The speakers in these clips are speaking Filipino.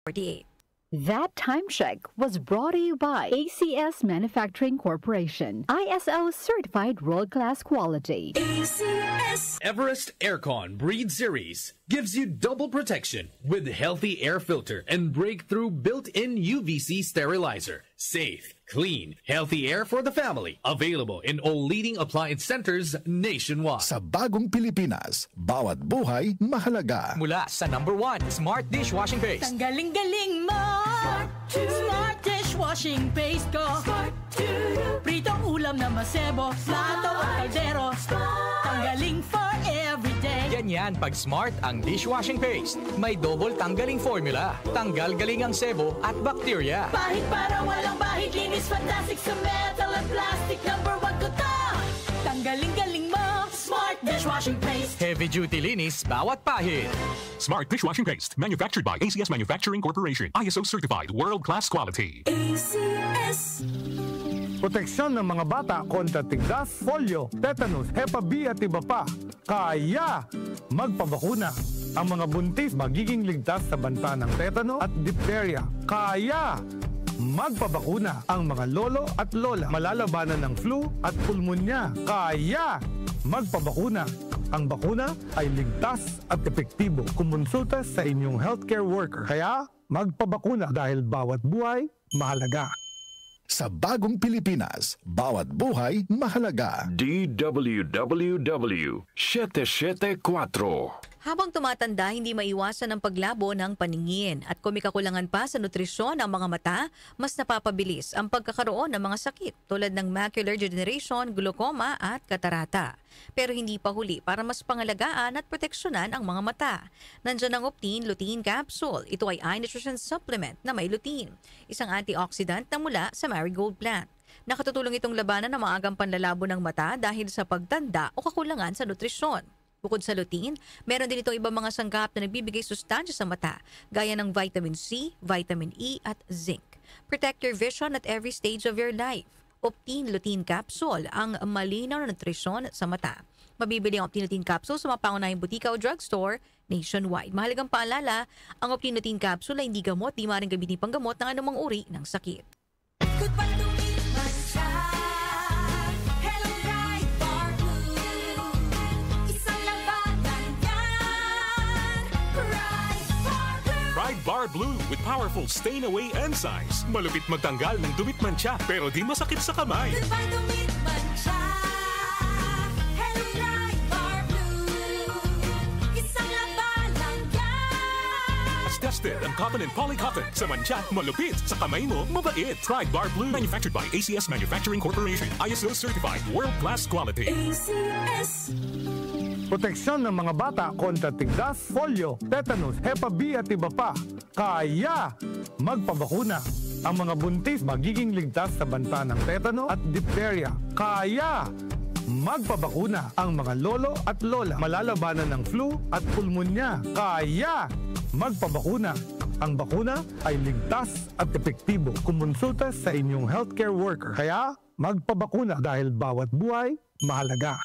48. That time check was brought to you by ACS Manufacturing Corporation, ISO certified world-class quality. ACS Everest Aircon Breed Series gives you double protection with healthy air filter and breakthrough built-in UVC sterilizer. Safe, clean, healthy air for the family. Available in all leading appliance centers nationwide. Sa bagong Pilipinas, bawat buhay mahalaga. Mula sa #1 Smart Dishwashing Paste. Tanggaling-galing mo! Smart Dishwashing Paste ko! Pritong ulam na masebo, plato at kaldero. Tanggaling for everyday. Ganyan pag Smart ang dishwashing paste. May double tanggaling formula. Tanggal galing ang sebo at bacteria. Bahid para walang bahid, linis fantastic sa metal at plastic. #1 ko to! Tanggaling-galing mo! Smart Dishwashing Paste. Heavy duty linis bawat pahid. Smart Dishwashing Paste, manufactured by ACS Manufacturing Corporation. ISO certified world-class quality. ACS. Proteksyon ng mga bata kontra tigdas, polio, tetanus, Hep B at iba pa. Kaya magpabakuna. Ang mga buntis magiging ligtas sa banta ng tetano at diphtheria. Kaya magpabakuna. Ang mga lolo at lola malalabanan ng flu at pulmonya. Kaya magpabakuna. Ang bakuna ay ligtas at epektibo. Kumonsulta sa inyong healthcare worker. Kaya magpabakuna dahil bawat buhay mahalaga. Sa bagong Pilipinas, bawat buhay mahalaga. DWWW 774. Habang tumatanda, hindi maiwasan ang paglabo ng paningin at kung may kakulangan pa sa nutrisyon ng mga mata, mas napapabilis ang pagkakaroon ng mga sakit tulad ng macular degeneration, glaucoma at katarata. Pero hindi pa huli para mas pangalagaan at proteksyonan ang mga mata. Nandiyan ang Optine Lutein Capsule. Ito ay eye nutrition supplement na may lutein, isang antioxidant na mula sa marigold plant. Nakatutulong itong labanan ng maagang panlalabo ng mata dahil sa pagtanda o kakulangan sa nutrisyon. Bukod sa lutein, meron din itong ibang mga sangkap na nagbibigay sustansya sa mata, gaya ng vitamin C, vitamin E at zinc. Protect your vision at every stage of your life. Optine Lutein Capsule, ang malinaw na nutrisyon sa mata. Mabibili ang Optine Lutein Capsule sa mga pangunahing butika o drugstore nationwide. Mahalagang paalala, ang Optine Lutein Capsule ay hindi gamot, di maaaring gamitin panggamot ng anumang uri ng sakit. Goodbye to me, Masya. Hello, Bright Bar Blue. Isang labanan yan. Bright Bar Blue. Pride Bar Blue with powerful stain-away enzymes. Malupit magtanggal ng dumit mancha pero di masakit sa kamay. Goodbye to me, Masya. Hello, Bright Bar Blue. Isang labanan yan. As tested ang cotton and polycotton. Sa mancha, malupit. Sa kamay mo, mabait. Pride Bar Blue. Manufactured by ACS Manufacturing Corporation. ISO certified world-class quality. ACS. Proteksyon ng mga bata kontra tigdas, polio, tetanus, Hep B at iba pa. Kaya magpabakuna. Ang mga buntis magiging ligtas sa banta ng tetano at diphtheria. Kaya magpabakuna. Ang mga lolo at lola malalabanan ng flu at pulmonya. Kaya magpabakuna. Ang bakuna ay ligtas at epektibo. Kumonsulta sa inyong healthcare worker. Kaya magpabakuna dahil bawat buhay mahalaga.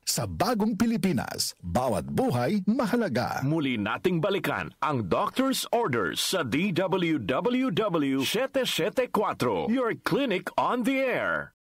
Sa bagong Pilipinas, bawat buhay mahalaga. Muli nating balikan ang Doctor's Orders sa DWWW 774, your clinic on the air.